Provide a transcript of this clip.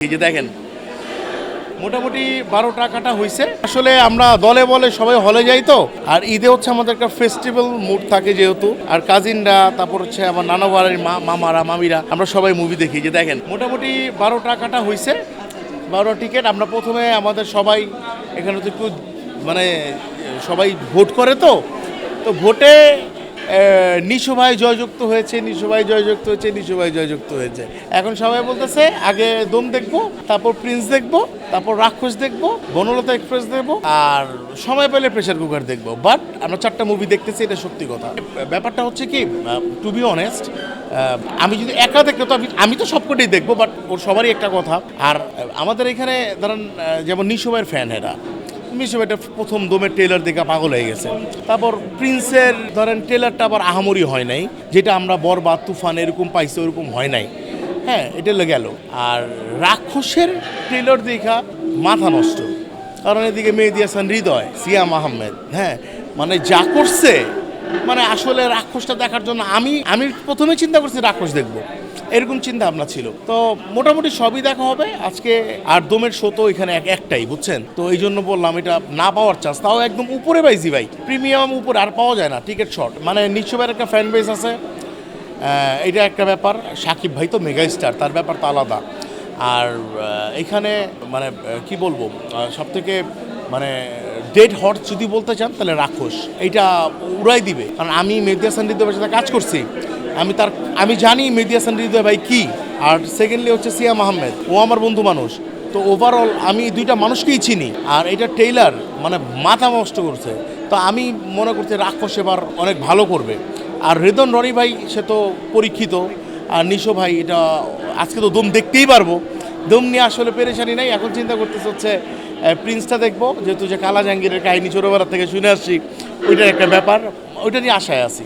এই যে দেখেন মোটামুটি 12টা কাটা হয়েছে। আসলে আমরা দলে বলে সবাই হলে যাই তো, আর ঈদে হচ্ছে আমাদের একটা ফেস্টিভ্যাল মুড থাকে যেহেতু, আর কাজিনরা, তারপর হচ্ছে আমার নানা বাড়ির মামারা মামিরা, আমরা সবাই মুভি দেখি। যে দেখেন মোটামুটি 12টা কাটা হয়েছে, 12টা টিকিট। আমরা প্রথমে আমাদের সবাই এখানে তো একটু মানে সবাই ভোট করে তো ভোটে নিশু ভাই জয়যুক্ত হয়েছে, নিশু ভাই জয়যুক্ত হয়েছে, নিশু ভাই জয়যুক্ত হয়েছে। এখন সবাই বলতেছে আগে দম দেখবো, তারপর প্রিন্স দেখবো, তারপর রাক্ষস দেখবো, বনলতা এক্সপ্রেস দেখবো, আর সময় পেলে প্রেসার কুকার দেখবো। বাট আমরা 4টা মুভি দেখতেছি, এটা সত্যি কথা। ব্যাপারটা হচ্ছে কি, টু বি অনেস্ট, আমি যদি একা দেখতে তো আমি তো সবকটাই দেখবো, বাট ওর সবারই একটা কথা। আর আমাদের এখানে ধরেন যেমন নিশু ভাইয়ের ফ্যান এরা, এটা প্রথম দমের ট্রেলার দেখে পাগল হয়ে গেছে। তারপর প্রিন্সের ধরেন ট্রেলারটা আবার আহামরি হয় নাই, যেটা আমরা বরবাদ তুফান এরকম পাইছি ওরকম হয় নাই। হ্যাঁ, এটা গেল। আর রাক্ষসের ট্রেলার দেখা মাথা নষ্ট, কারণ এদিকে মেহেদী হাসান হৃদয়, সিয়াম আহমেদ, হ্যাঁ মানে যা করছে, মানে আসলে রাক্ষসটা দেখার জন্য আমি প্রথমে চিন্তা করছি রাক্ষস দেখবো, এরকম চিন্তা ভাবনা ছিল। তো মোটামুটি সবই দেখা হবে আজকে। আর দমের শো তো এখানে একটাই, বুঝছেন তো, এই জন্য বললাম এটা না পাওয়ার চান্স, তাও একদম উপরে পাইছি ভাই, প্রিমিয়াম উপরে, আর পাওয়া যায় না টিকিট শর্ট। মানে নিশ্চয়ের একটা ফ্যান বেস আছে, এটা একটা ব্যাপার। সাকিব ভাই তো মেগা স্টার, তার ব্যাপার তো আলাদা। আর এখানে মানে কি বলবো, সবথেকে মানে ডেড হর্স যদি বলতে চান তাহলে রাক্ষস এইটা উড়াই দিবে। কারণ আমি মেহেদী হাসান হৃদয়ের সাথে কাজ করছি, আমি জানি মেহেদী হাসান হৃদয় ভাই কি। আর সেকেন্ডলি হচ্ছে সিয়াম আহমেদ, ও আমার বন্ধু মানুষ। তো ওভারঅল আমি দুইটা মানুষকেই চিনি, আর এটা টেইলার মানে মাথা নষ্ট করছে। তো আমি মনে করছি রাক্ষস এবার অনেক ভালো করবে। আর হৃদন রনি ভাই সে তো পরীক্ষিত, আর নিশো ভাই এটা আজকে তো দম দেখতেই পারবো। দম নিয়ে আসলে পেরেশানি নাই, এখন চিন্তা করতেছে হচ্ছে প্রিন্সটা দেখবো, যেহেতু যে কালা জাহাঙ্গীরের কাহিনী ছোটোবেলা থেকে শুনে আসছি, ওইটার একটা ব্যাপার, ওইটা নিয়ে আশায় আছি।